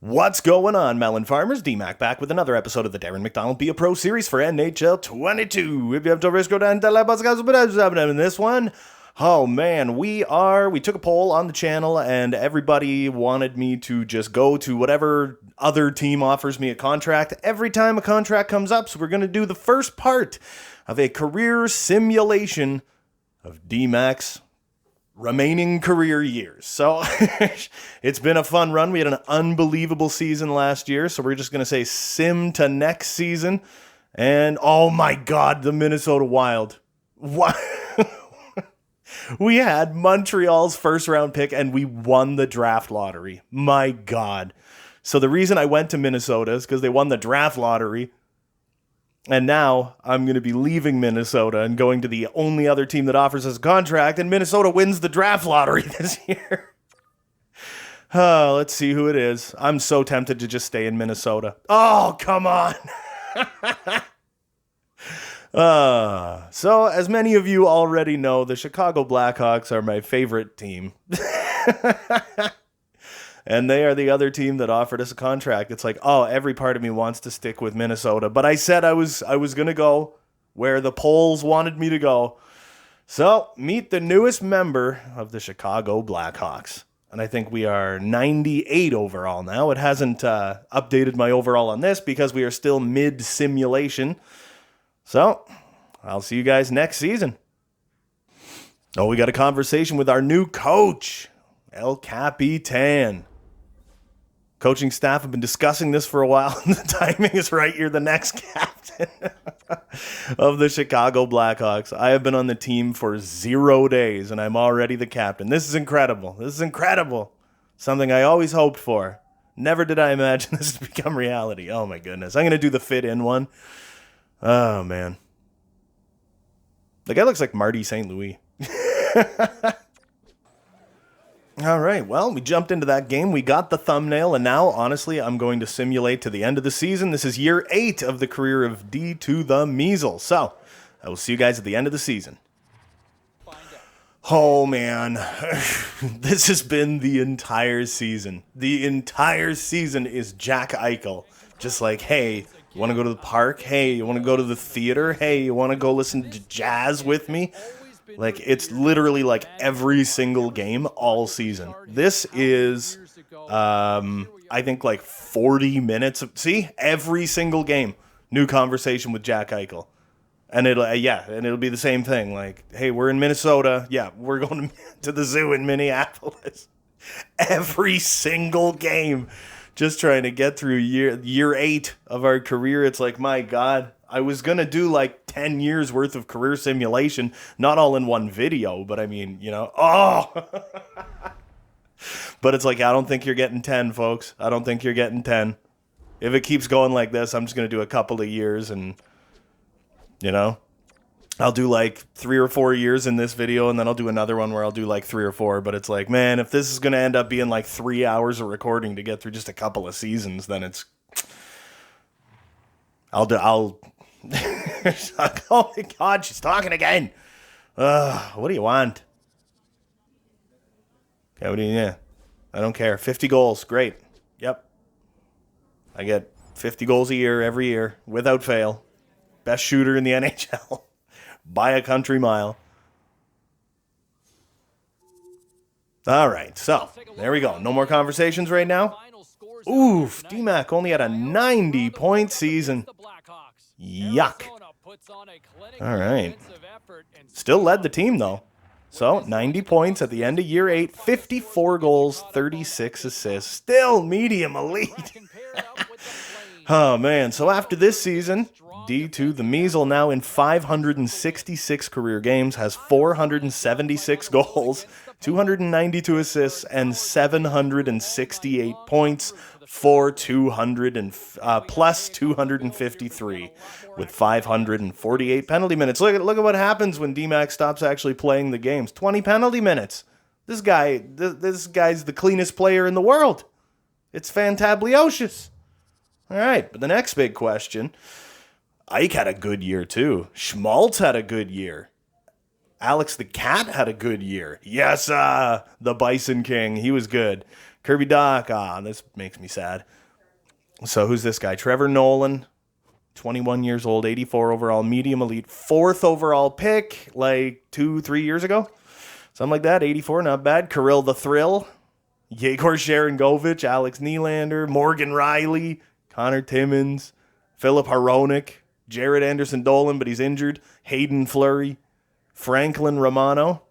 What's going on, Melon Farmers? DMac back with another episode of the Darren McDonald Be a Pro series for NHL 22. If you have to risk, go down to in this one. Oh man, we took a poll on the channel and everybody wanted me to just go to whatever other team offers me a contract every time a contract comes up. So we're going to do the first part of a career simulation of DMac's remaining career years. So it's been a fun run. We had an unbelievable season last year. So we're just going to say sim to next season. And oh my God, the Minnesota Wild. What? We had Montreal's first round pick and we won the draft lottery. My God. So the reason I went to Minnesota is because they won the draft lottery. And now I'm going to be leaving Minnesota and going to the only other team that offers us a contract, and Minnesota wins the draft lottery this year. Let's see who it is. I'm so tempted to just stay in Minnesota. Oh, come on. So as many of you already know, the Chicago Blackhawks are my favorite team. And they are the other team that offered us a contract. It's like, oh, every part of me wants to stick with Minnesota. But I said I was going to go where the polls wanted me to go. So, meet the newest member of the Chicago Blackhawks. And I think we are 98 overall now. It hasn't updated my overall on this because we are still mid-simulation. So, I'll see you guys next season. Oh, we got a conversation with our new coach, El Capitan. Coaching staff have been discussing this for a while, and the timing is right. You're the next captain of the Chicago Blackhawks. I have been on the team for 0 days, and I'm already the captain. This is incredible. This is incredible. Something I always hoped for. Never did I imagine this to become reality. Oh, my goodness. I'm going to do the fit-in one. Oh, man. The guy looks like Marty St. Louis. All right, well, we jumped into that game. We got the thumbnail, and now, honestly, I'm going to simulate to the end of the season. This is year 8 of the career of D to the Measles. So, I will see you guys at the end of the season. Oh, man. This has been the entire season. The entire season is Jack Eichel. Just like, hey, you want to go to the park? Hey, you want to go to the theater? Hey, you want to go listen to jazz with me? Like, it's literally like every single game all season. This is, I think, like 40 minutes of, see, every single game, new conversation with Jack Eichel. And it'll be the same thing. Like, hey, we're in Minnesota. Yeah, we're going to the zoo in Minneapolis. Every single game, just trying to get through year 8 of our career. It's like, my God. I was going to do like 10 years worth of career simulation, not all in one video, but I mean, But it's like, I don't think you're getting 10, folks. I don't think you're getting 10. If it keeps going like this, I'm just going to do a couple of years and, I'll do like 3 or 4 years in this video, and then I'll do another one where I'll do like 3 or 4. But it's like, man, if this is going to end up being like 3 hours of recording to get through just a couple of seasons, then it's, oh my God, she's talking again. What do you want? Okay, I don't care. 50 goals, great. Yep. I get 50 goals a year, every year, without fail. Best shooter in the NHL. By a country mile. All right, so, there we go. No more conversations right now. Oof, DMac only had a 90-point season. Yuck. All right. Still led the team, though. So, 90 points at the end of year 8, 54 goals, 36 assists. Still medium elite. Oh, man. So, after this season, D2, the Measle, now in 566 career games, has 476 goals, 292 assists, and 768 points for plus 253 with 548 penalty minutes. Look at what happens when DMac stops actually playing the games. 20 penalty minutes. This guy's the cleanest player in the world. It's fantablicious. All right, but the next big question, Ike had a good year too. Schmaltz had a good year. Alex the Cat had a good year. Yes, the Bison King. He was good. Kirby Dach, this makes me sad. So who's this guy? Trevor Nolan, 21 years old, 84 overall, medium elite, 4th overall pick like 2-3 years ago. Something like that, 84, not bad. Kirill the Thrill, Yegor Sharangovich, Alex Nylander, Morgan Riley, Connor Timmins, Philip Hronek, Jared Anderson-Dolan, but he's injured, Hayden Fleury, Franklin Romano,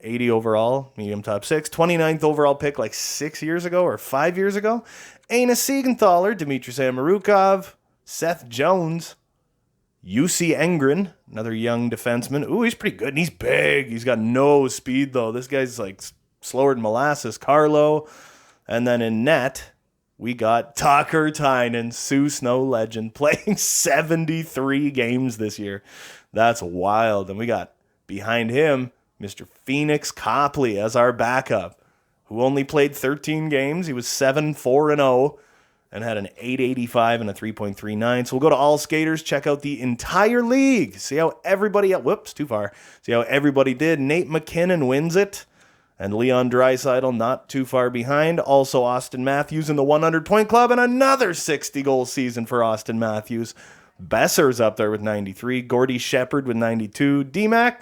80 overall, medium top 6, 29th overall pick like 6 years ago or 5 years ago. Aina Siegenthaler, Dmitry Samorukov, Seth Jones, UC Engren, another young defenseman. Ooh, he's pretty good, and he's big. He's got no speed, though. This guy's like slower than molasses. Carlo. And then in net, we got Tucker Tynan, Sioux Snow legend, playing 73 games this year. That's wild. And we got behind him Mr. Phoenix Copley as our backup, who only played 13 games. He was 7-4-0 and had an 885 and a 3.39. So we'll go to All Skaters, check out the entire league, see how everybody, see how everybody did. Nate McKinnon wins it, and Leon Draisaitl not too far behind. Also Austin Matthews in the 100-point club, and another 60-goal season for Austin Matthews. Besser's up there with 93, Gordy Shepard with 92, DMac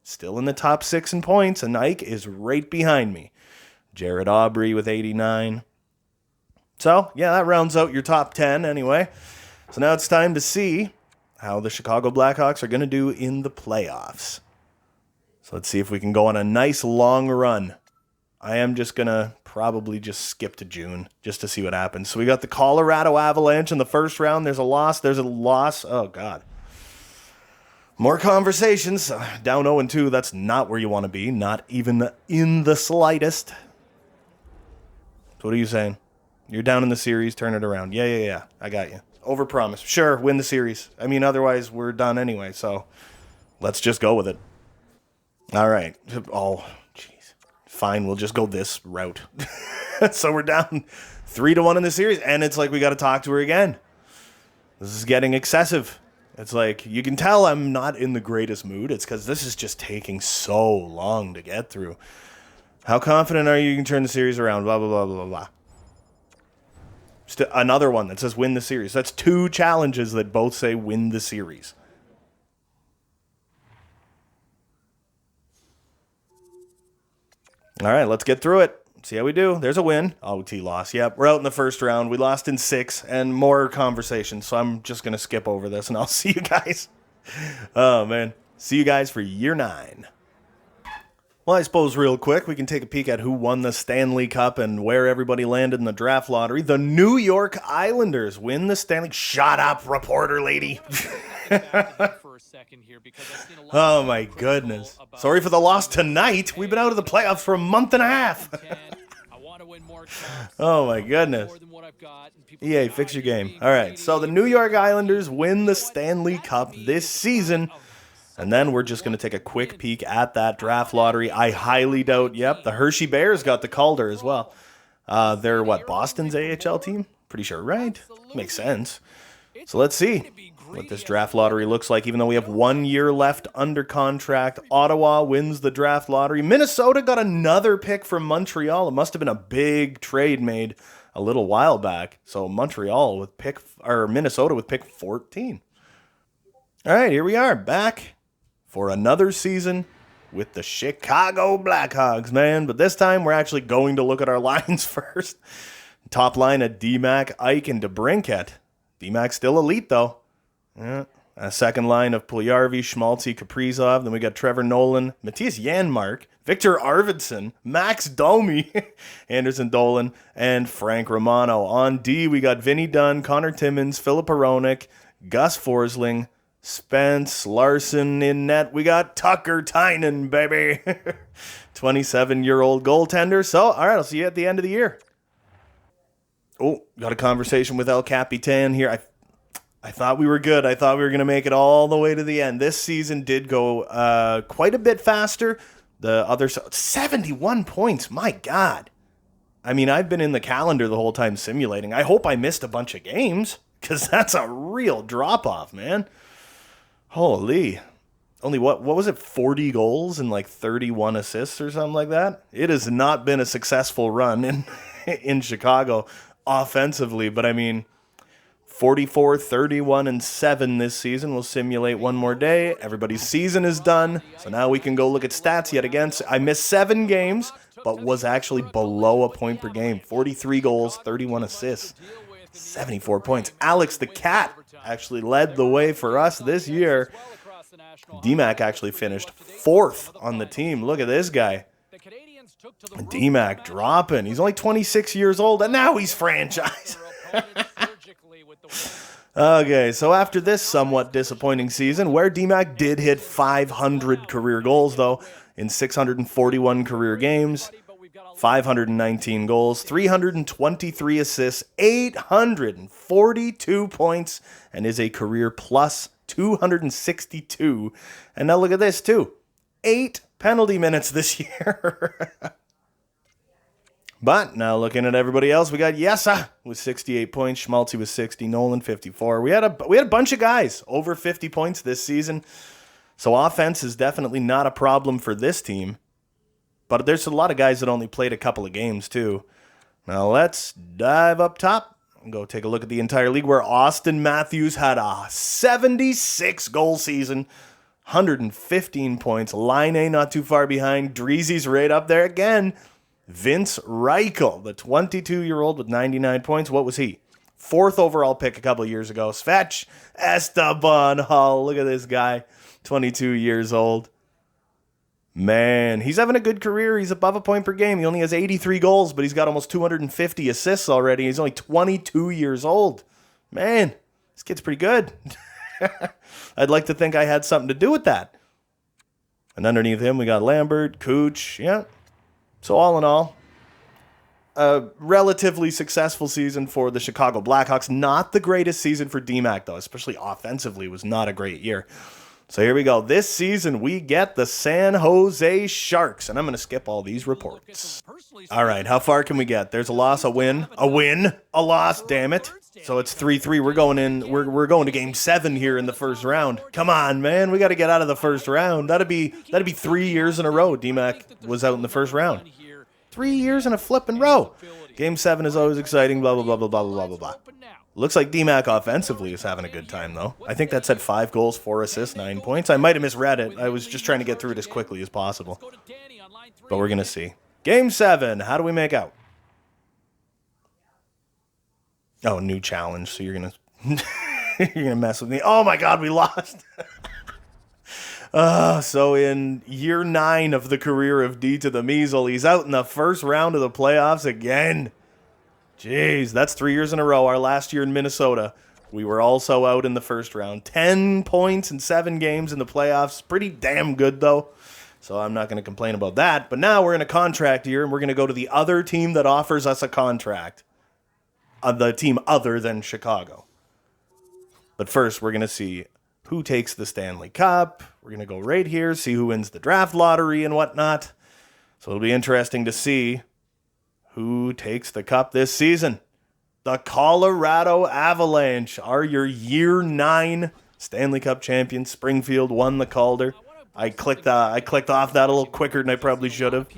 still in the top 6 in points, and Ike is right behind me. Jared Aubrey with 89. So, yeah, that rounds out your top 10 anyway. So now it's time to see how the Chicago Blackhawks are going to do in the playoffs. So let's see if we can go on a nice long run. I am just going to probably just skip to June just to see what happens. So we got the Colorado Avalanche in the first round. There's a loss. Oh, God. More conversations. Down 0-2. That's not where you want to be. Not even in the slightest. So what are you saying? You're down in the series, turn it around. Yeah. I got you. Overpromise. Sure, win the series. I mean, otherwise we're done anyway, so let's just go with it. All right. Oh, jeez. Fine, we'll just go this route. So we're down 3-1 in the series, and it's like we got to talk to her again. This is getting excessive. It's like, you can tell I'm not in the greatest mood. It's because this is just taking so long to get through. How confident are you can turn the series around? Blah, blah, blah, blah, blah. Another one that says win the series. That's 2 challenges that both say win the series. All right, let's get through it. See how we do. There's a win. OT loss. Yep, we're out in the first round. We lost in 6 and more conversations. So I'm just going to skip over this and I'll see you guys. Oh, man. See you guys for year 9. Well, I suppose real quick, we can take a peek at who won the Stanley Cup and where everybody landed in the draft lottery. The New York Islanders win the Stanley... Shut up, reporter lady. Oh, my goodness. Sorry for the loss tonight. We've been out of the playoffs for a month and a half. Oh, my goodness. EA, fix your game. All right, so the New York Islanders win the Stanley Cup this season. And then we're just going to take a quick peek at that draft lottery. I highly doubt, the Hershey Bears got the Calder as well. They're, Boston's AHL team? Pretty sure, right? Makes sense. So let's see what this draft lottery looks like, even though we have 1 year left under contract. Ottawa wins the draft lottery. Minnesota got another pick from Montreal. It must have been a big trade made a little while back. So Minnesota with pick 14. All right, here we are, back for another season with the Chicago Blackhawks, man. But this time, we're actually going to look at our lines first. Top line at DMac, Ike, and DeBrincat. DMac's still elite, though. Yeah. A second line of Puljujarvi, Schmaltzy, Kaprizov. Then we got Trevor Nolan, Matthias Janmark, Victor Arvidsson, Max Domi, Anderson Dolan, and Frank Romano. On D, we got Vinny Dunn, Connor Timmins, Philip Hronek, Gus Forsling, Spence Larson in net. We got Tucker Tynan, baby. 27-year-old goaltender. So, all right, I'll see you at the end of the year. Oh, got a conversation with El Capitan here. I thought we were good. I thought we were going to make it all the way to the end. This season did go quite a bit faster. The other 71 points. My God. I mean, I've been in the calendar the whole time simulating. I hope I missed a bunch of games because that's a real drop-off, man. Holy. only what was it, 40 goals and like 31 assists or something like that. It has not been a successful run in Chicago offensively, but I mean, 44, 31, and 7 this season. We'll simulate one more day. Everybody's season is done, so now we can go look at stats yet again. I missed 7 games, but was actually below a point per game. 43 goals, 31 assists, 74 points. Alex the Cat actually led the way for us this year. DMac actually finished 4th on the team. Look at this guy. DMac dropping. He's only 26 years old, and now he's franchise. Okay, so after this somewhat disappointing season, where DMac did hit 500 career goals, though, in 641 career games, 519 goals, 323 assists, 842 points, and is a career plus 262. And now look at this, too. 8 penalty minutes this year. But now looking at everybody else, we got Yessa with 68 points, Schmaltzy with 60, Nolan 54. We had a bunch of guys over 50 points this season. So offense is definitely not a problem for this team. But there's a lot of guys that only played a couple of games too. Now let's dive up top and go take a look at the entire league, where Austin Matthews had a 76 goal season, 115 points. Line A not too far behind. Dreezy's right up there again. Vince Reichel, the 22-year-old with 99 points. What was he? 4th overall pick a couple of years ago. Svech Esteban Hall. Look at this guy, 22 years old. Man, he's having a good career. He's above a point per game. He only has 83 goals, but he's got almost 250 assists already. He's only 22 years old. Man, this kid's pretty good. I'd like to think I had something to do with that. And underneath him, we got Lambert, Cooch, yeah. So all in all, a relatively successful season for the Chicago Blackhawks. Not the greatest season for DMac, though, especially offensively. It was not a great year. So here we go. This season, we get the San Jose Sharks. And I'm going to skip all these reports. All right, how far can we get? There's a loss, a win, a loss, damn it. So it's 3-3. We're going in. We're going to game 7 here in the first round. Come on, man. We got to get out of the first round. That'd be 3 years in a row DMac was out in the first round. 3 years in a flipping row. Game 7 is always exciting, blah, blah, blah, blah, blah, blah, blah, blah. Looks like DMac offensively is having a good time, though. I think that said 5 goals, 4 assists, 9 points. I might have misread it. I was just trying to get through it as quickly as possible. But we're going to see. Game 7. How do we make out? Oh, new challenge. So you're going to mess with me. Oh, my God, we lost. So in year 9 of the career of D to the Measle, he's out in the first round of the playoffs again. Jeez, that's 3 years in a row. Our last year in Minnesota, we were also out in the first round. 10 points in 7 games in the playoffs. Pretty damn good, though. So I'm not going to complain about that. But now we're in a contract year, and we're going to go to the other team that offers us a contract. The team other than Chicago. But first, we're going to see who takes the Stanley Cup. We're going to go right here, see who wins the draft lottery and whatnot. So it'll be interesting to see who takes the cup this season. The Colorado Avalanche are your year 9 Stanley Cup champions. Springfield won the Calder. I clicked off that a little quicker than I probably should have.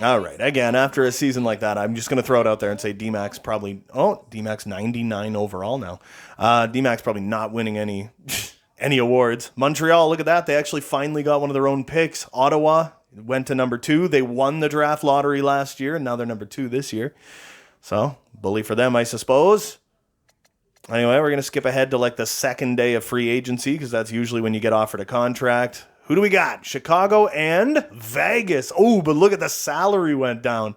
All right, again, after a season like that, I'm just going to throw it out there and say DMac's probably... Oh, DMac's 99 overall now. DMac's probably not winning any awards. Montreal, look at that. They actually finally got one of their own picks. Ottawa went to number 2. They won the draft lottery last year, and now they're number 2 this year. So, bully for them, I suppose. Anyway, we're going to skip ahead to like the second day of free agency, because that's usually when you get offered a contract. Who do we got? Chicago and Vegas. Oh, but look at the salary went down.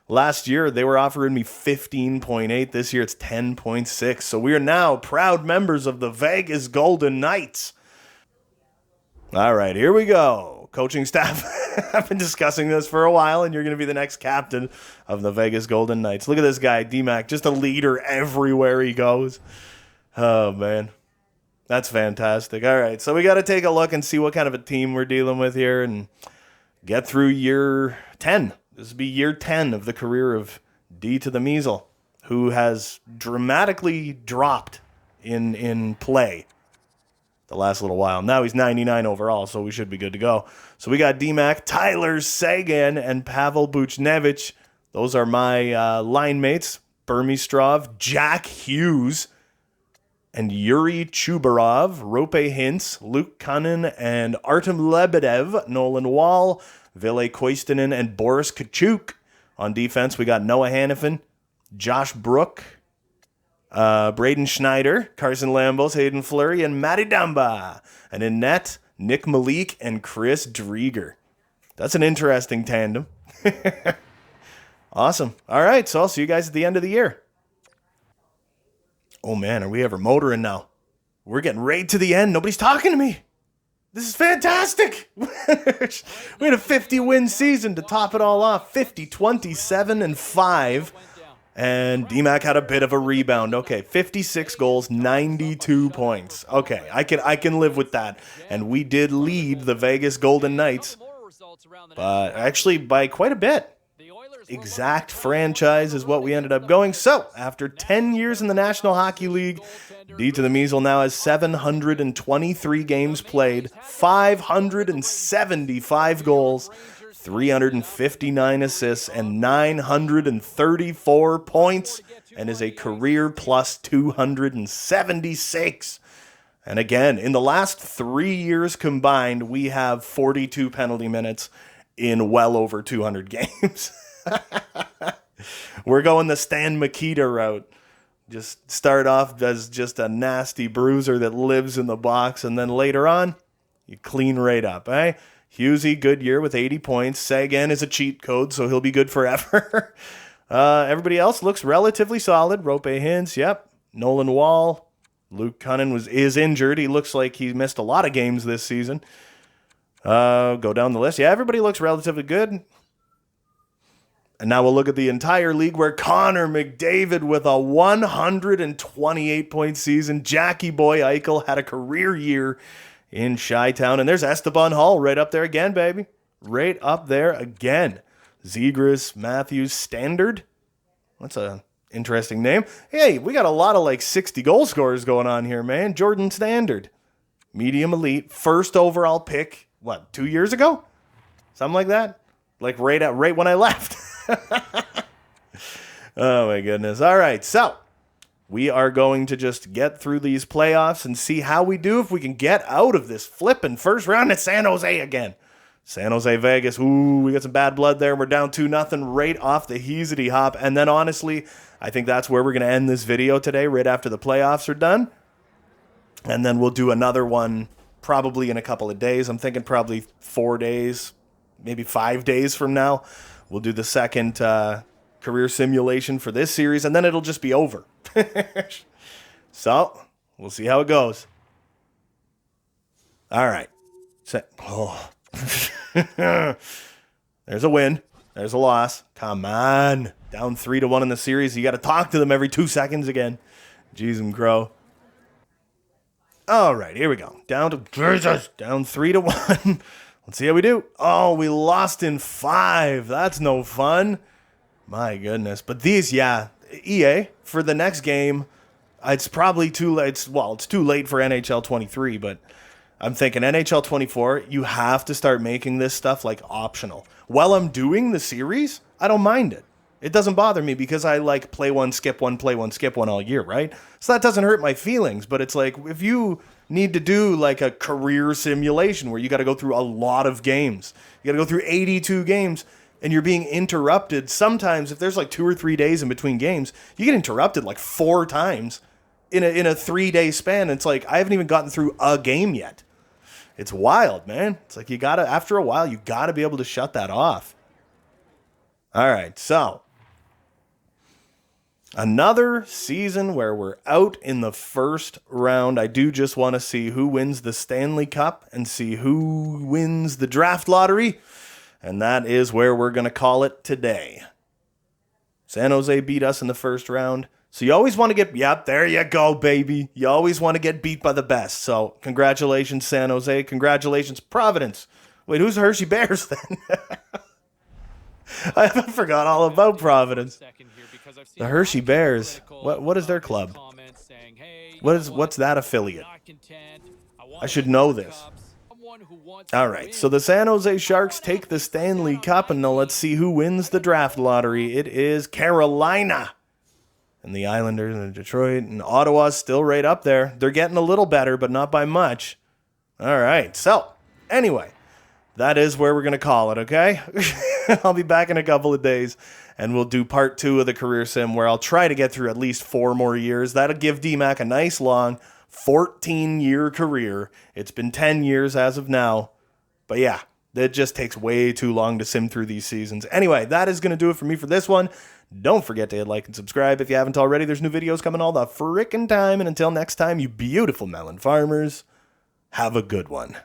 Last year, they were offering me 15.8. This year, it's 10.6. So we are now proud members of the Vegas Golden Knights. All right, here we go. Coaching staff, I've been discussing this for a while, and you're going to be the next captain of the Vegas Golden Knights. Look at this guy, DMac, just a leader everywhere he goes. Oh, man. That's fantastic. All right, so we got to take a look and see what kind of a team we're dealing with here and get through year 10. This will be year 10 of the career of D to the Measle, who has dramatically dropped in play. the last little while. Now he's 99 overall, so we should be good to go. So we got DMac, Tyler Seguin, and Pavel Buchnevich. Those are my line mates. Burmistrov, Jack Hughes, and Yuri Chubarov, Rope Hintz, Luke Cunnin, and Artem Lebedev, Nolan Wall, Ville Koistinen, and Boris Kachuk. On defense, we got Noah Hannafin, Josh Brook, Braden Schneider, Carson Lambos, Hayden Fleury, and Matty Dumba. And in net, Nick Malik and Chris Drieger. That's an interesting tandem. Awesome. All right, so I'll see you guys at the end of the year. Oh, man, are we ever motoring now? We're getting right to the end. Nobody's talking to me. This is fantastic. We had a 50-win season to top it all off. 50, 27, and 5. And DMac had a bit of a rebound. Okay, 56 goals, 92 points. Okay, I can live with that. And we did lead the Vegas Golden Knights, but actually by quite a bit. Exact franchise is what we ended up going. So, after 10 years in the National Hockey League, D to the Measle now has 723 games played, 575 goals, 359 assists, and 934 points, and is a career plus 276. And again, in the last 3 years combined, we have 42 penalty minutes in well over 200 games. We're going the Stan Mikita route. Just start off as just a nasty bruiser that lives in the box, and then later on, you clean right up, eh? Husey, good year with 80 points. Sagan is a cheat code, so he'll be good forever. Everybody else looks relatively solid. Rope Hintz, yep. Nolan Wall. Luke Cunnin is injured. He looks like he missed a lot of games this season. Go down the list. Yeah, everybody looks relatively good. And now we'll look at the entire league where Connor McDavid with a 128-point season. Jackie Boy Eichel had a career year in Chi-Town. And there's Esteban Hall right up there again, baby. Right up there again. Zegras, Matthews, Standard. That's a interesting name. Hey, we got a lot of like 60 goal scorers going on here, man. Jordan Standard. Medium elite. First overall pick, 2 years ago? Something like that? Like right when I left. Oh my goodness. All right, so we are going to just get through these playoffs and see how we do if we can get out of this flipping first round at San Jose again. San Jose, Vegas. Ooh, we got some bad blood there. We're down 2-0 right off the heezity hop. And then honestly, I think that's where we're going to end this video today, right after the playoffs are done. And then we'll do another one probably in a couple of days. I'm thinking probably 4 days, maybe 5 days from now. We'll do the second career simulation for this series, and then it'll just be over. So, we'll see how it goes. All right. There's a win. There's a loss. Come on. Down 3-1 in the series. You got to talk to them every 2 seconds again. Jeez and crow. All right, here we go. Down 3-1. Let's see how we do. Oh, we lost in 5. That's no fun. My goodness. But these, yeah, EA, for the next game, it's probably too late. Well, it's too late for NHL 23, but I'm thinking NHL 24, you have to start making this stuff like optional. While I'm doing the series, I don't mind it. It doesn't bother me because I like play one, skip one, play one, skip one all year, right? So that doesn't hurt my feelings, but it's like if you need to do like a career simulation where you got to go through a lot of games. You got to go through 82 games and you're being interrupted. Sometimes if there's like 2 or 3 days in between games, you get interrupted like 4 times in a 3-day span. It's like, I haven't even gotten through a game yet. It's wild, man. It's like after a while, you got to be able to shut that off. All right, so another season where we're out in the first round. I do just want to see who wins the Stanley Cup and see who wins the draft lottery. And that is where we're going to call it today. San Jose beat us in the first round. So you always want to yep, there you go, baby. You always want to get beat by the best. So congratulations, San Jose. Congratulations, Providence. Wait, who's the Hershey Bears then? I forgot all about Providence. The Hershey Bears. What is their club? What's that affiliate? I should know this. All right, so the San Jose Sharks take the Stanley Cup, and now let's see who wins the draft lottery. It is Carolina. And the Islanders and Detroit and Ottawa's still right up there. They're getting a little better, but not by much. All right, so anyway, that is where we're going to call it, okay? I'll be back in a couple of days, and we'll do part 2 of the career sim, where I'll try to get through at least 4 more years. That'll give DMac a nice long 14-year career. It's been 10 years as of now. But yeah, it just takes way too long to sim through these seasons. Anyway, that is going to do it for me for this one. Don't forget to hit like and subscribe if you haven't already. There's new videos coming all the frickin' time. And until next time, you beautiful melon farmers, have a good one.